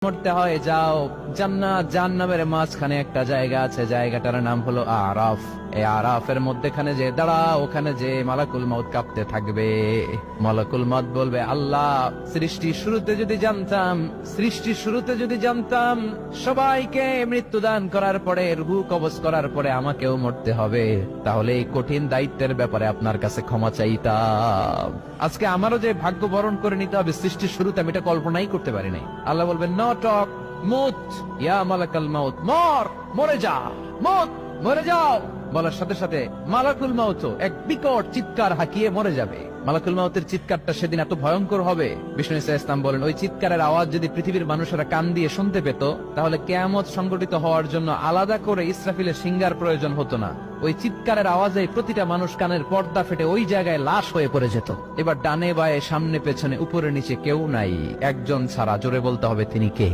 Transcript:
মরতে হয় যাও, জান্নাত জাহান্নামের মাঝখানে একটা জায়গা আছে, জায়গাটার নাম হলো আরাফ। এই আরাফের মধ্যখানে যে দাঁড়াও, ওখানে যে মালাকুল মউত কাঁপতে থাকবে। মালাকুল মউত বলবে, আল্লাহ সৃষ্টির শুরুতে যদি জানতাম সবাইকে মৃত্যুদান করার পরে রূহ কবজ করার পরে আমাকেও মরতে হবে, তাহলে এই কঠিন দায়িত্বের ব্যাপারে আপনার কাছে ক্ষমা চাইতাম। আজকে আমারও যে ভাগ্য বরণ করে নিতে হবে সৃষ্টির শুরুতে, আমি এটা কল্পনাই করতে পারি নাই। আল্লাহ বলবেন, নো টক, মুত ইয়া মালাকাল মাউত, মরে যা, মরে যাও। বলার সাথে সাথে মালাকুল মাউত এক বিকট চিৎকার হাঁকিয়ে মরে যাবে। মালাকুল মাউতের চিৎকারটা সেদিন এত ভয়ঙ্কর হবে, বিষ্ণু ইসলাম বলেন, ওই চিৎকারের আওয়াজ যদি পৃথিবীর মানুষেরা কান দিয়ে শুনতে পেত, তাহলে কিয়ামত সংগঠিত হওয়ার জন্য আলাদা করে ইসরাফিলের সিঙ্গার প্রয়োজন হতো না। ওই চিৎকারের আওয়াজে প্রতিটা মানুষ কানের পর্দা ফেটে ওই জায়গায় লাশ হয়ে পড়ে যেত। এবার ডানে বায়ে সামনে পেছনে উপরে নিচে কেউ নাই, একজন ছাড়া। জোরে বলতে হবে, তিনি কে?